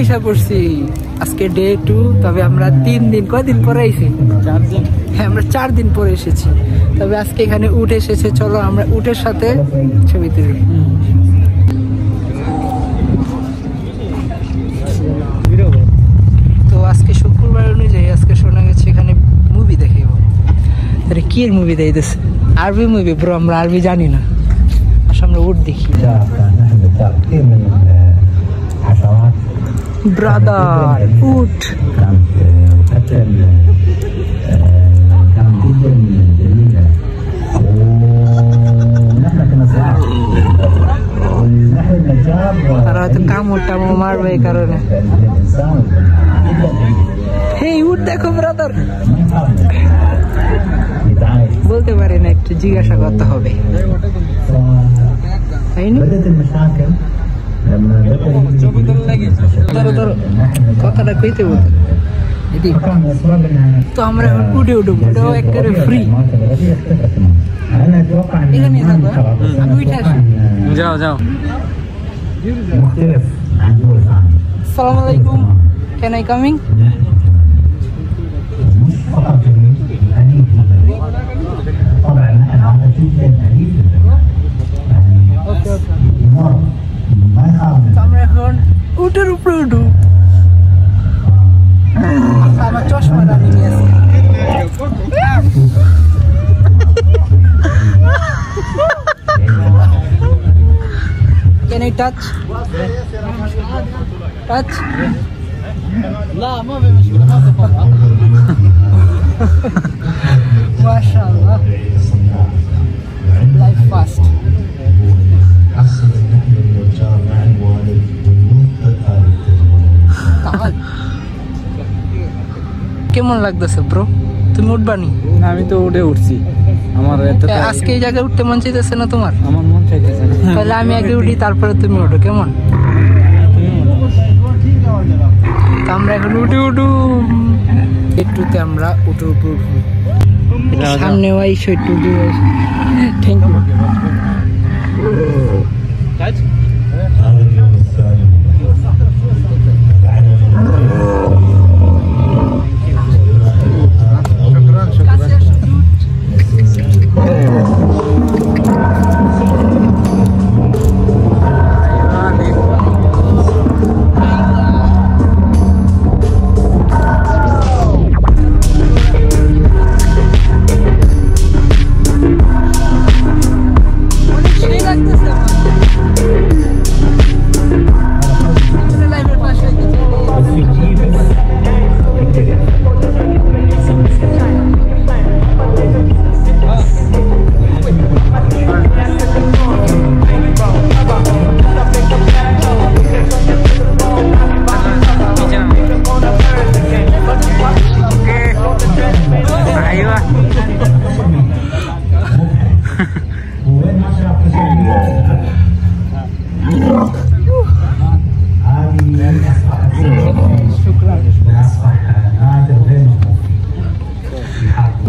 আইসা পড়ছি আজকে ডে 2 তবে আমরা 3 দিন কয়দিন পরে আইছি 4 দিন হ্যাঁ আমরা 4 দিন পরে এসেছি তবে আজকে এখানে উট এসেছে চলো আমরা উটের সাথে ছবি তুলি তো আজকে শুক্রবার অনুযায়ী আজকে শোনা গেছে এখানে মুভি দেখাইব আরে কি এর মুভি দেখাইতেছে আরবি মুভি ব্রো আমরা আরবি জানি না আসলে আমরা উট দেখি ব্রাদার উট আর হয়তো কামড় টামড় মারবে এই কারণে হেই উট দেখো ব্রাদার বলতে পারি না একটু জিজ্ঞাসা করতে হবে কথাটা কইতে বলতে তো আমরা এখন উঠে উঠবো এটাও একেবারে ফ্রি এখানে থাকবো আমি উঠে আসি যাও যাও আসসালামু আলাইকুম ক্যান আই কামিং আমরা এখন উটের উপরে উঠবো আমার চশমাটা নিয়ে আসি Can I touch? Touch? لا ما في مشكلة ما تفضل ما شاء الله life fast কেমন লাগতেছে ব্রো তুমি উঠবানি না আমি তো উঠছি আমার আজকে এই জায়গায় উঠতে মন চাইতেছে না তোমার আমার মন চাইতেছে না তাহলে আমি আগে উঠি তারপরে তুমি উঠো কেমন আমরা এখন উঠু একটুতে আমরা উঠে উপর সামনে আইসো একটু thank you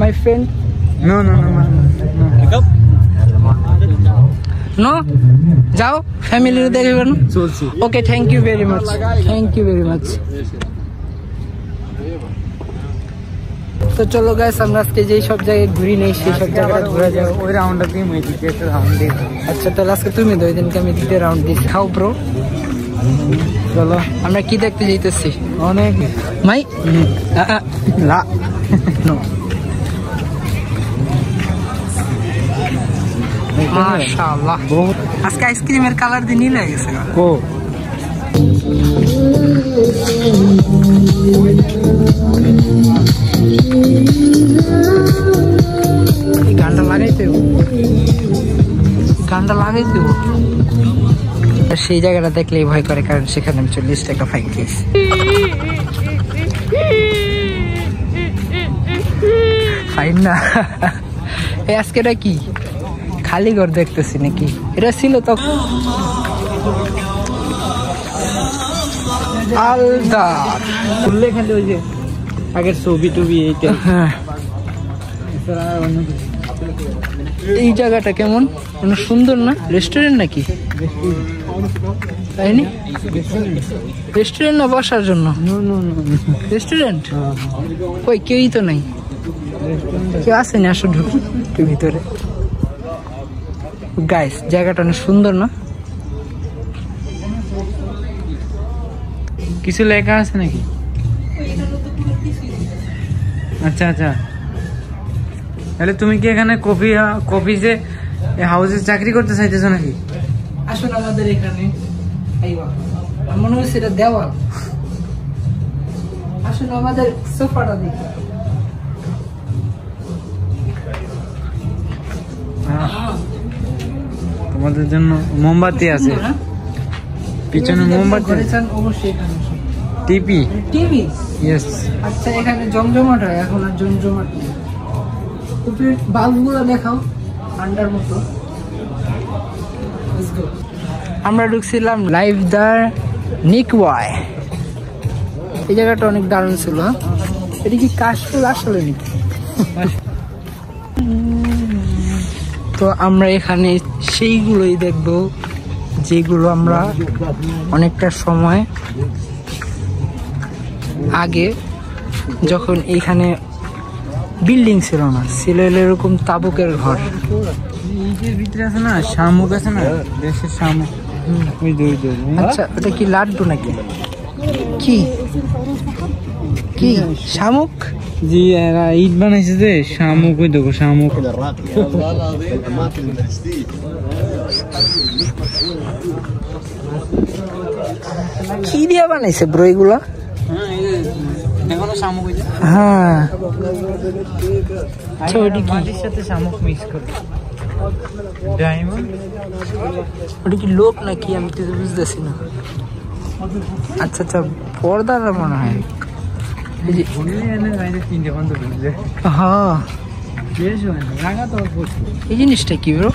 My friend? No. No? যাও ফ্যামিলির দেখবেন চলছি okay thank you very much তো চলো গাইস আমরা আজকে যেই সব জায়গায় ঘুরি নেই সেই সব জায়গাটা ঘুরে যাবো ওই রাউন্ডটা দিয়ে মই দিতে একটা রাউন্ড দিয়ে আচ্ছা তাহলে আজকে তুমি দুই দিনকে আমি দিতে রাউন্ড দিই খাও ব্রো চলো আমরা কি দেখতে যাইতেছি অনেক মাই লা নো মাশাআল্লাহ আজকে আইসক্রিমের কালার দিয়ে নীল হয়ে গেছে কো গানটা লাগাইতে সেই জায়গাটা দেখলেই ভয় করে কারণ সেখানে আমি 40 টাকা ফাইন খেয়েছি ফাইন না আজকে এটা কি খালি ঘর দেখতেছি নাকি এটা ছিল তখন আলদার খুললে খালি ওই যে আগের ছবি টবি এইটা হ্যাঁ এছাড়া অন্য কিছু এই জায়গাটা কেমন, মানে সুন্দর না? রেস্টুরেন্ট নাকি? তাই নি? রেস্টুরেন্ট না বসার জন্য? রেস্টুরেন্ট? কই কেউই তো নাই, কেউ আসেনি। আসো ঢুকি একটু ভিতরে। গাইস জায়গাটা অনেক সুন্দর না? কিছু লেখা আছে নাকি? আচ্ছা আচ্ছা, তাহলে তুমি কি এখানে কফি হাউসে চাকরি করতে চাইতেছো নাকি? আসলে আমাদের এখানে মনে হচ্ছে এটা দেওয়াল। আসলে আমাদের সোফাটা দেখি। তোমাদের জন্য মোমবাতি আছে, পিছনে মোমবাতি করেছেন অবশ্যই। এখানে টিপি টিভি। ইয়েস। আচ্ছা এখানে জমজমাট হয়, এখন আর জমজমাট নেই। বাল্বগুলো দেখাও ঠান্ডার মতো। আমরা ঢুকছিলাম লাইভ দ্য নিকওয়াই। এই জায়গাটা অনেক দারুণ ছিল। এটা কি কাশফুল আসলে নাকি? তো আমরা এখানে সেইগুলোই দেখবো যেগুলো আমরা অনেকটা সময় আগে, যখন এখানে বিল্ডিং ছিল না, ছিল এরকম তাবুকের ঘর। এইটার ভিতরে আছে না শামুক, আছে না দেশের শামুক। আচ্ছা ওটা কি লাড্ডু নাকি? কি কি শামুক? জি এরা ইট বানাইছে যে শামুক, ওই দেখো শামুক। কি দিয়ে বানাইছে ব্রো এগুলা? হ্যাঁ মাটির সাথে শামুক মিক্স করে। ওটা কি লোক নাকি আমি তো বুঝতেছি না। আচ্ছা আচ্ছা পর্দার মনে হয়। হ্যাঁ এই জিনিসটা কি ব্রো?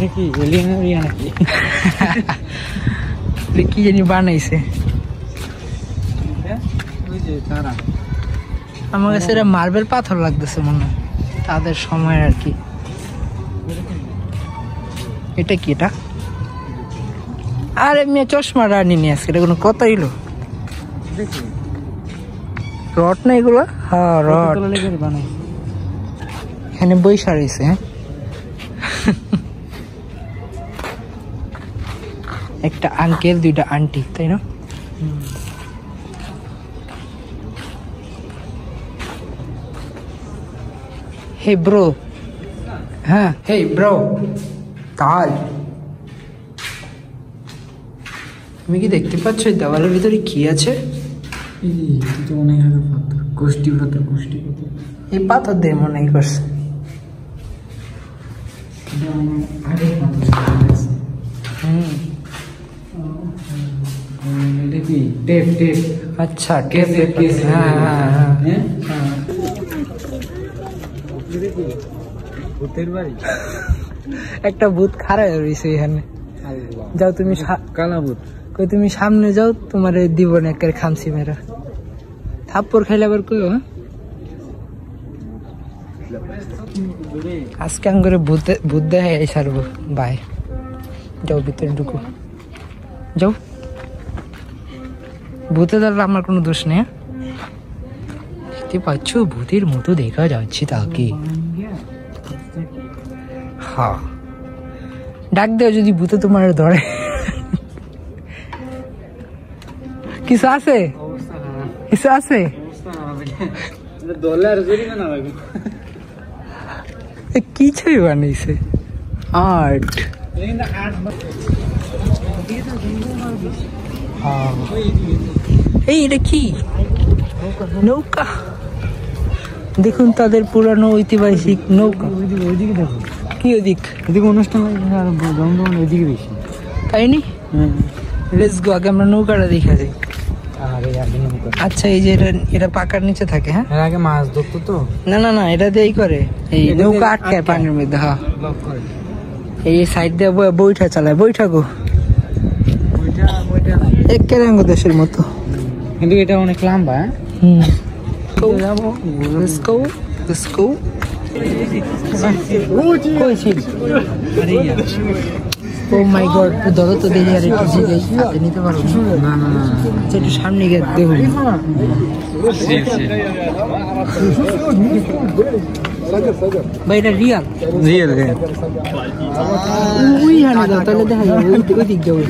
দেখি এলিয়েন নাকি কি জানি বানাইছে। আমার কাছে এটা মার্বেল পাথর লাগতেছে মনে হয়, তাদের সময় আর কি। এটা কি? এটা আরে মেয়ে চশমাটা আনিনি আজকে, এটা কোনো কথা হইলো? রড না এগুলো? হ্যাঁ রড। এখানে বৈশা রয়েছে। একটা আঙ্কেল, দুইটা আন্টি, তাই না? হে ব্রো, হ্যাঁ হে ব্রো, তাল তুমি কি দেখতে পাচ্ছ এই দেওয়ালের ভিতরে কি আছে? এই পাথর দিয়ে মনে হয় করছে। আচ্ছা টেপ। হ্যাঁ হ্যাঁ হ্যাঁ। একটা ভূত খাড়া রয়েছে এখানে। যাও তুমি কালা ভূত, কই তুমি সামনে যাও, তোমার দিব না একের খামছি মেরা। থাপ্পড় খাইলে আবার কই? আজকে আম করে ভূত দেখাই সারবো। বাই, যাও ভিতরে ঢুকো, যাও। ভূতে ধরলে আমার কোনো দোষ নেই। দেখতে পাচ্ছ ভূতের মতো দেখা যাচ্ছে তাকে। হ্যাঁ ডাক দেও যদি ভূতে তোমার ধরে। কিছু আছে? কিছু আছে? কি ছবি বানাইছে? আর্ট। এই এটা কি? নৌকা। দেখুন তাদের পুরানো ঐতিহাসিক নৌকা। কি ওদিক? এদিকে অনুষ্ঠান ওইদিকে বেশি, তাই নি? লেটস গো, আগে আমরা নৌকাটা দেখা যাই। আচ্ছা এই যে এটা পাকার নিচে থাকে। হ্যাঁ এর আগে মাছ ধরতো তো। না না না, এটা দিয়েই করে, এই নৌকা আটকায় পানির মধ্যে। হ্যাঁ এই সাইড দিয়ে বইটা চালায়। বইটা গো এক কেরাঙ্গ দেশের মতো, কিন্তু এটা অনেক লম্বা। ও মাই গড, ধরো তো দেখি আর একটু জিগে হাতে নিতে পারবো না? না না, একটু সামনে গিয়ে দেখুন। ভাই এটা রিয়াল রিয়েল ওই হানি দাও তাহলে দেখা যাবে ওই দিক দিয়ে।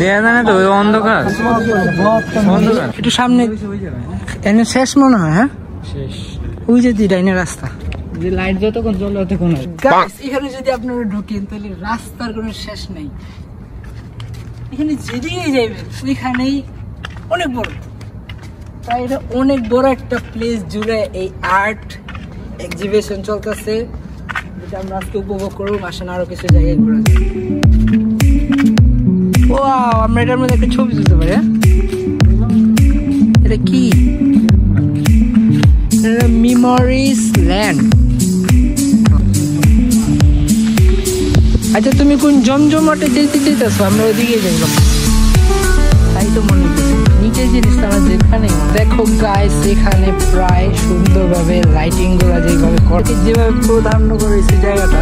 দেয়া জানে তো ওই অন্ধকার একটু সামনে এনে শেষ মনে হয়। হ্যাঁ শেষ, ওই যে ডাইনের রাস্তা, যে লাইট যতক্ষণ জ্বলে ততক্ষণ। এখানে যদি আপনারা ঢুকেন তাহলে রাস্তার কোনো শেষ নেই, এখানে যেদিকেই যাইবেন ওইখানেই অনেক বড়। তাই এটা অনেক বড় একটা প্লেস জুড়ে এই আর্ট এক্সিবিশন চলতেছে, যেটা আমরা আজকে উপভোগ করবো। আসেন আরো কিছু জায়গায় ঘুরে যাই। ওয়াও, আমরা এটার মধ্যে একটা ছবি তুলতে পারি। এটা কি? Memories land. আচ্ছা তুমি কোন জমজমাটে যেতে চাইতেছো? আমরা ওইদিকে যাইলাম, তাই তো মনে হচ্ছে নিচে জিনিসটা আমরা যেখানে দেখো গাইস, এখানে প্রায় সুন্দরভাবে লাইটিং গুলা যেভাবে করে, যেভাবে প্রাধান্য করেছে জায়গাটা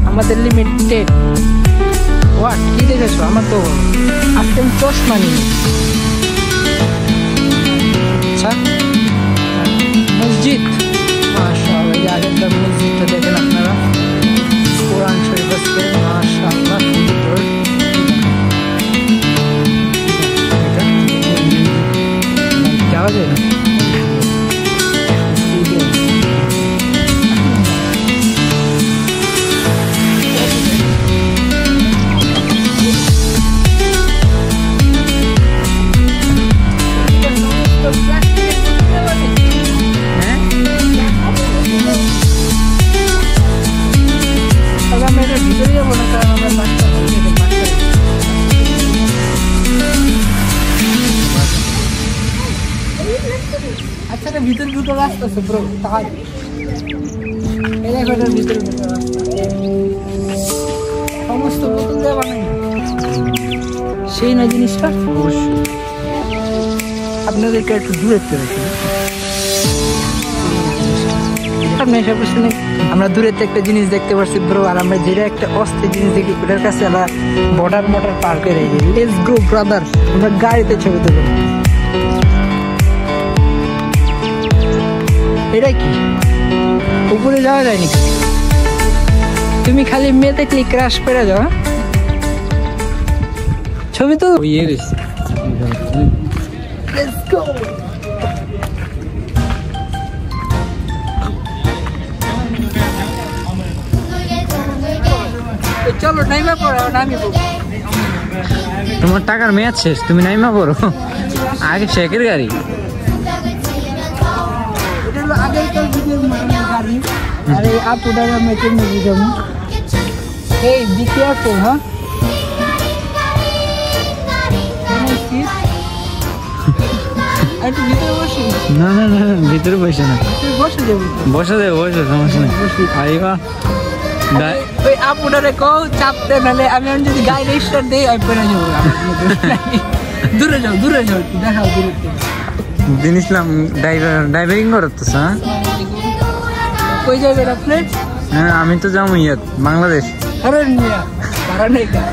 আমাদের লিমিটেড। হোয়াট কি দেখেছো? আমার তো আজকে আমি চশমা নিই। আচ্ছা মসজিদ, মাশাআল্লাহ, আগেরটা মসজিদটা দেখেন আপনারা, কোরআন শরীফ আছে, মাশাআল্লাহ সুন্দর। যাওয়া যায় না? আচ্ছা ভিতরে দুটো রাস্তা আছে ব্রো, তাহলে ভিতরে দুটো রাস্তা, সমস্ত বোতল দিয়ে বানাই সেই না জিনিসটা। অবশ্যই আপনাদেরকে একটু দূরে রাখি। আমরা দূরে একটা জিনিস দেখতে পাচ্ছি ব্রো, আর আমরা যেটা একটা অস্থির জিনিস দেখি ওটার কাছে আমরা বর্ডার পার করে যাই। লেটস গো ব্রাদার, আমরা গাড়িতে ছবি তুলব। এটা কি উপরে যাওয়া যায় নাকি? তুমি খালি মেয়েতে ক্লিক ক্রাশ করে যাও। ছবি তো লেটস গো। চলো নাইমা পড়ো, নামি পড়ো। তোমার টাকার মেয়াদ শেষ, তুমি নাইমা পড়ো। আগে শেখের গাড়ি, এটা হলো আগেরকার যুগের গাড়ি। আর এই আপুটার আমরা কেমনি বুঝাবো? এই বি কেয়ারফুল, হ্যাঁ একটু ভিতরে বসি। না না না ভিতরে বসে না, বসে যাবো, বসে দেবো, বসে সমস্যা নেই। আইবা ওই আপুটারে কও চাপতে, নাহলে আমি যদি গাড়ি রেজিস্টার দিই আমি পড়ে যাবো। দূরে যাও, দূরে যাও, দেখাও দূরে। দিন ইসলাম ড্রাইভিং করতো। হ্যাঁ কই যাবেন আপনি? হ্যাঁ আমি তো যাবো বাংলাদেশ। আরে মিয়া পারা নেই কা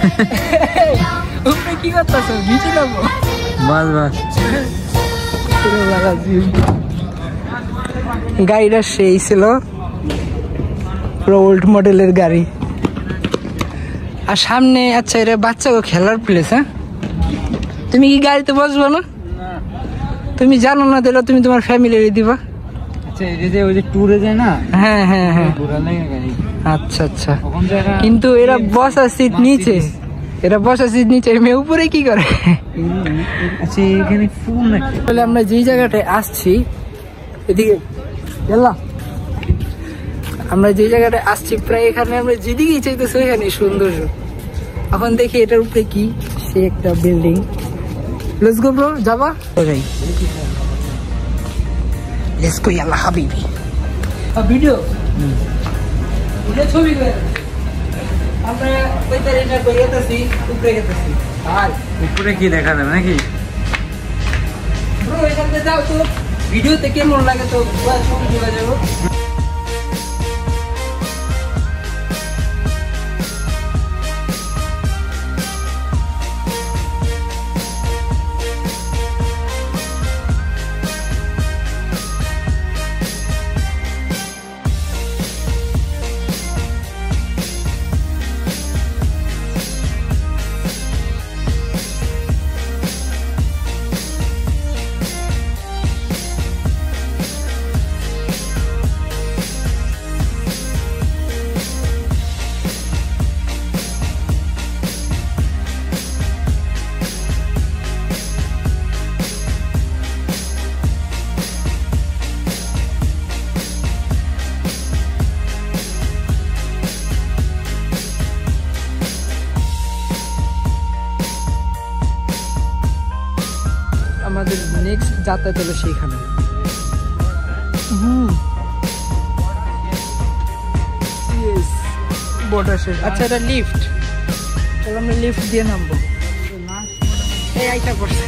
তুমি কি করতেছো? ভিজে যাবো। বাস বাস গাড়িটা সেই ছিল, ওল্ড মডেলের গাড়ি। আর সামনে আচ্ছা এটা বাচ্চাকে খেলার প্লেস। হ্যাঁ তুমি কি গাড়িতে বসবো না? তুমি জানো না দিলে তুমি তোমার ফ্যামিলি দিবা। আচ্ছা এই যে ওই যে ট্যুরে যায় না? হ্যাঁ হ্যাঁ হ্যাঁ আচ্ছা আচ্ছা, কিন্তু এরা বসা সিট নিচে, এরা বসা সিট নিচে, মেয়ে উপরে কি করে? আচ্ছা এখানে ফুল নাকি? তাহলে আমরা যেই জায়গাটায় আসছি এদিকে গেলাম, আমরা যে জায়গাটায় আসছি প্রায় এখানে আমরা যেদিকেই চাইতেছি ওইখানে সৌন্দর্য। এখন দেখি এটার উপরে কি, সে একটা বিল্ডিং। লেটস গো ব্রো, যাবা? যাই, লেটস গো ইয়াল্লা হাবিবি। ভিডিও ছবি করে আমরা ওই তারিখটা করে গেতেছি, উপরে গেতেছি। উপরে কি দেখা যাবে নাকি? ব্রো এখানে যাও তো, ভিডিওতে কেমন লাগে তো চলে যাবো। আমাদের নেক্সট যাতায়াত হলো সেইখানে। বর্ডার শেষ। আচ্ছা এটা লিফট, তাহলে আমরা লিফট দিয়ে নামবো। এই আইটা পড়ছে।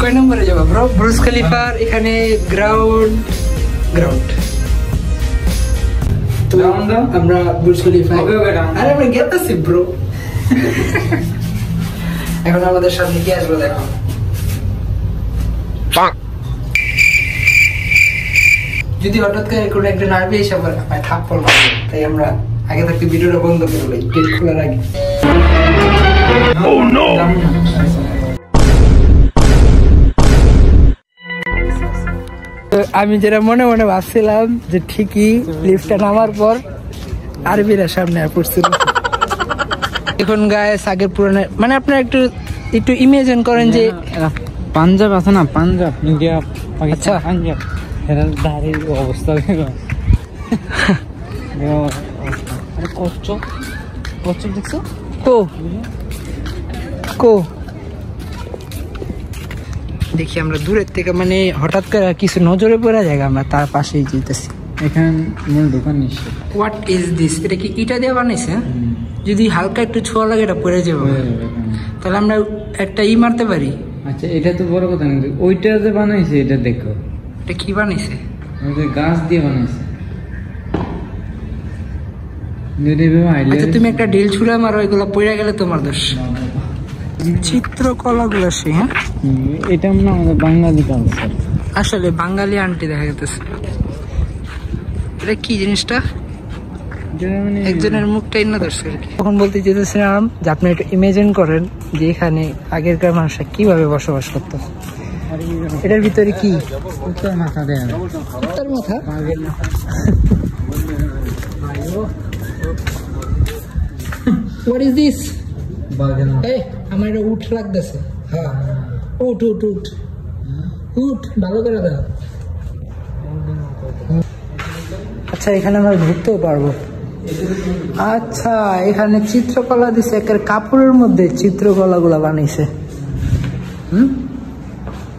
কয় নম্বরে যাবো ব্রো? ব্রুজ খলিফার এখানে গ্রাউন্ড তো আমরা ব্রুজ খলিফা আরে আমরা গেতাছি ব্রো। এখন আমাদের সামনে কি আসবে দেখো। যদি হঠাৎ করে কোনো একজন আসবে এসে আমায় থাপ্পড় মারবে, তাই আমরা আগে থাকতে ভিডিওটা বন্ধ করে দেই গেট খোলার আগে। Oh no! আমি যেটা মনে মনে ভাবছিলাম যে ঠিকই লিফটটা নামার পর আরবিরা সামনে পড়ছিল। এখন গায়ে আগের পুরানো মানে আপনারা একটু ইমাজিন করেন যে পাঞ্জাব আছে না, পাঞ্জাব ইন্ডিয়া পাকিস্তান, পাঞ্জাব এর দাঁড়িয়ে অবস্থা দেখো। কচ্ছপ দেখছো? কো দেখি আমরা দূরের থেকে মানে হঠাৎ করে কিছু নজরে পড়া জায়গা, আমরা তার পাশেই যেতেছি। এখানে মূল দোকান নিশ্চয়। What is this? এটা কি ইটা দিয়ে বানাইছে? যদি হালকা একটু ছোঁয়া লাগে এটা পড়ে যাবে, তাহলে আমরা একটা মারতে পারি। আচ্ছা এটা তো বড় কথা, কিন্তু ওইটা যে বানাইছে এটা দেখো। এটা কি বানাইছে? গাছ দিয়ে বানাইছে। আচ্ছা তুমি একটা ডিল ছুড়ে মারো, এগুলো পড়ে গেলে তোমার দোষ। চিত্রকলা গুলো সে, হ্যাঁ এটা না আমাদের বাঙালি কালচার। আসলে বাঙালি আন্টি দেখা যেতেছে। এটা কি জিনিসটা? একজনের মুখটাই না দর্শক। তখন বলতে যেতেছিলাম যে আপনি একটু ইমাজিন করেন যে এখানে আগেরকার মানুষরা কিভাবে বসবাস করতো। এটার ভিতরে কি উত্তর মাথা দেয়, উত্তর মাথা। What is this? এই আমার এটা উঠ লাগতেছে। হ্যাঁ উঠ উঠ উঠ উঠ, ভালো করে দাও। আচ্ছা এখানে আমরা ঘুরতেও পারবো। আচ্ছা এখানে চিত্রকলা দিছে, একের কাপড়ের মধ্যে চিত্রকলা গুলা বানাইছে।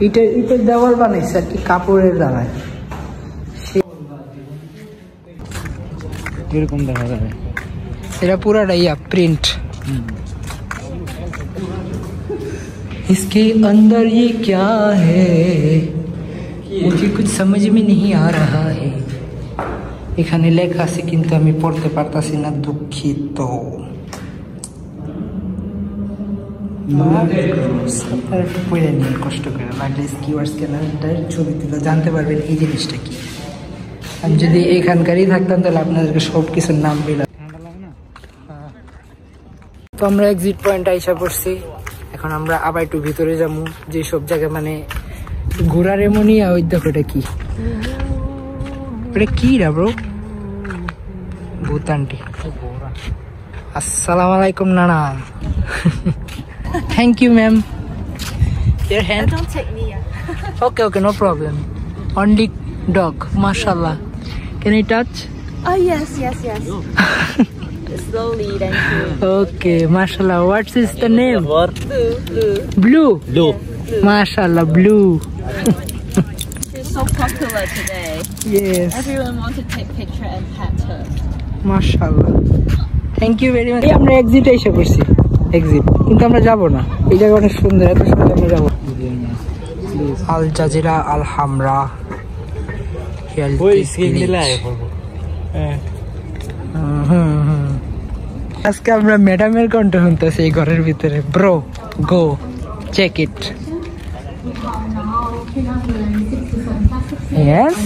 ইটের দেওয়াল বানাইছে আর কি কাপড়ের দ্বারায়, এরকম দেখা যাবে। এটা পুরাটাই প্রিন্ট। इसके अंदर ये क्या है मुझे कुछ समझ में नहीं आ रहा है। এখানে লেখা আছে কিন্তু আমি পড়তে পারতাছি না, দুঃখিত। পড়ে নিয়ে কষ্ট করে লাগলে কিওয়ার্ড স্ক্যানারটার ছবি তুলে জানতে পারবেন এই জিনিসটা কি। আমি যদি এখানকারই থাকতাম তাহলে আপনাদেরকে সব কিছুর নাম দিলাম। তো আমরা এক্সিট পয়েন্ট আইসা পড়ছি। এখন আমরা আবার একটু ভিতরে যাবো, যে সব জায়গায় মানে ঘোরার এমনই। ওই দেখো এটা কি, এটা কি রা ব্রো? ভূতানটি। আসসালামু আলাইকুম নানা। Thank you ma'am. Your hand? Don't take me yet. Okay, no problem. Only dog, mashallah. Can I touch? Oh yes. Slowly, thank you. Okay, mashallah. What is the name? Blue. Blue. Mashallah, blue. She's so popular today. Yes. Everyone wants to take picture and pet her. মাশাআল্লাহ, thank you very much. আমরা exit এসে করছি, exit, কিন্তু আমরা যাব না। এই জায়গা অনেক সুন্দর, এত সুন্দর আমরা যাবো। আল জাজিরা আল হামরা আজকে আমরা ম্যাডামের কণ্ঠ শুনতেছি এই ঘরের ভিতরে। Bro go check it. Yes.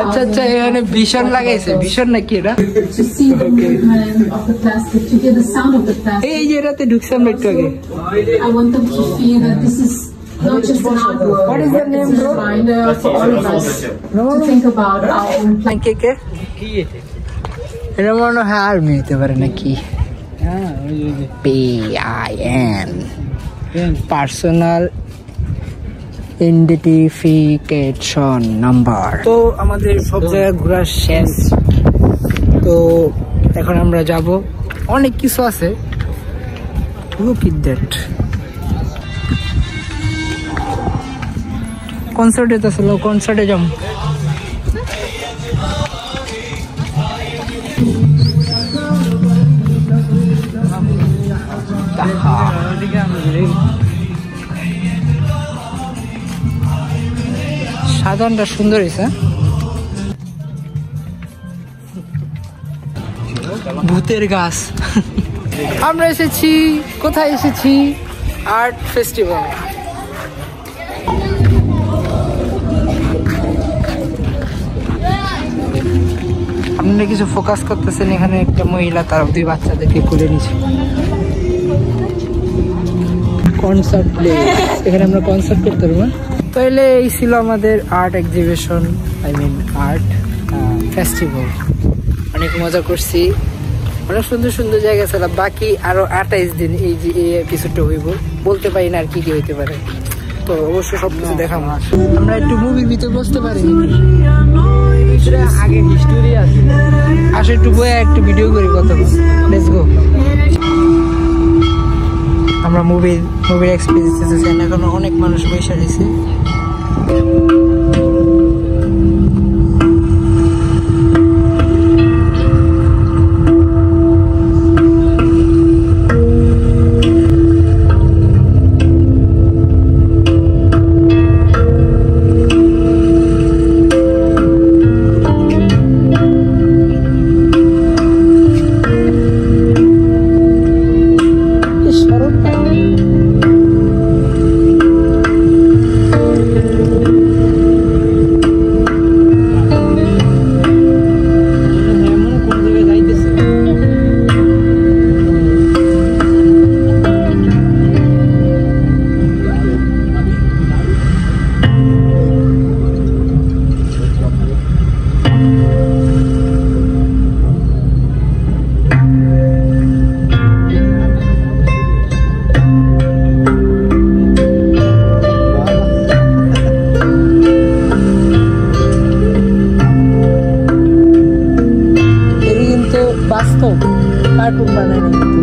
আচ্ছা আচ্ছা, এখানে ভীষণ লাগাইছে, ভীষণ নাকি এটা? এই যে এটাতে ঢুকছে আমরা একটু আগে। Not just an artwork. What is your name, bro? Reminder for all of us to think about our own planet. কে এটা মনে হয় আর্মি হতে পারে নাকি? PIN personal identification number. তো আমাদের সব জায়গায় ঘোরা শেষ, তো এখন আমরা যাব। অনেক কিছু আছে, লুক ইট দ্যাট। কনসার্টে তো ছিল, কনসার্টে যাব। সাধারণটা সুন্দর হয়েছে। ভূতের গাছ। আমরা এসেছি, কোথায় এসেছি? Art festival. আপনারা কিছু ফোকাস করতেছেন, এখানে একটা মহিলা তার দুই বাচ্চাদেরকে খুলে নিচ্ছে। কনসার্ট প্লেস, এখানে আমরা কনসার্ট করতে পারবো। তাহলে এই ছিল আমাদের art exhibition, I mean art festival. অনেক মজা করছি, অনেক সুন্দর সুন্দর জায়গা ছিল। বাকি আরো 28 দিন এই যে এই এপিসোডটা হইব, বলতে পারি না আর কি কি হইতে পারে। তো অবশ্যই সবকিছু দেখাবো। আমরা একটু মুভির ভিতরে বসতে পারি, আগে হিস্টোরি আছে, আসলে একটু বইয়া একটু ভিডিও করি কত। Let's go. আমরা মুভির এক্সপিরিয়েন্স এখন অনেক মানুষ বসে রয়েছে। বাস্তব কার্টুন বানায় না কিন্তু।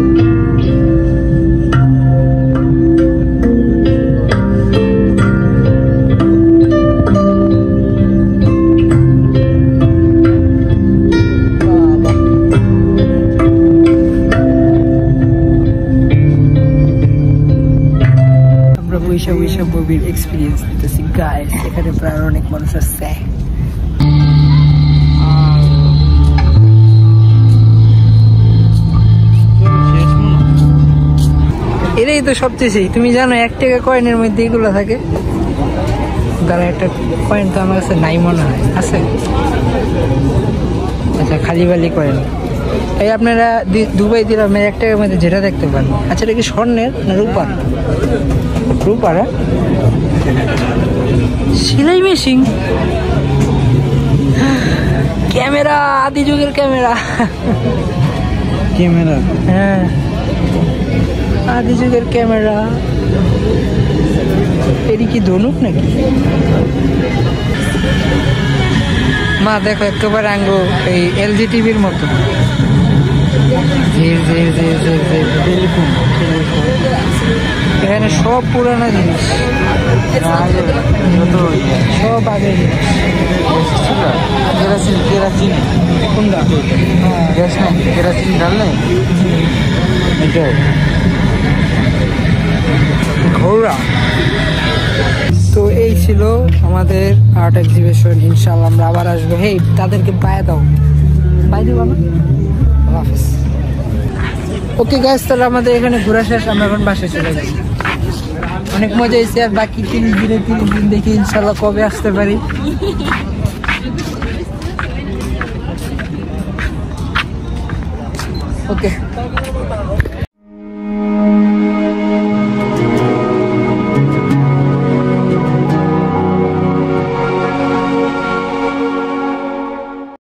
আমরা বৈশা মুভির এক্সপিরিয়েন্স নিতেছি গাইস, এখানে প্রায় অনেক মানুষ আসছে। এটাই তো সবচেয়ে সেই, তুমি জানো 1 টাকা কয়েনের মধ্যে এগুলো থাকে। তারা একটা কয়েন তো আমার কাছে নাই মনে হয়, আছে? আচ্ছা, খালি বালি কয়েন। এই আপনারা দুবাই দিরামের 1 টাকার মধ্যে যেটা দেখতে পান। আচ্ছা, এটা কি স্বর্ণের না রূপার? রূপার। সেলাই মেশিন, ক্যামেরা, আদি যুগের ক্যামেরা। হ্যাঁ, আদি যুগের ক্যামেরা। এটি কি ধনুক নাকি? মা দেখো একেবারে আঙ্গো এই এলজি টিভির মতো। এখানে সব পুরানো জিনিস, সব আগের জিনিস। কেরাসিন কোনটা? গ্যাস নাই, কেরাসিন ঢাললে এটাও ঘোড়া। তো এই ছিল আমাদের আর্ট এক্সিবিশন। ইনশাআল্লাহ আমরা আবার আসবো। হে, তাদেরকে বাই দাও, বাই দিও বাবা। হাফেজ। ওকে গাইস, তাহলে আমাদের এখানে ঘোরা শেষ, আমরা এখন বাসায় চলে যাই। অনেক মজা হয়েছে, আর বাকি 30 দিন দেখি ইনশাআল্লাহ কবে আসতে পারি। ওকে।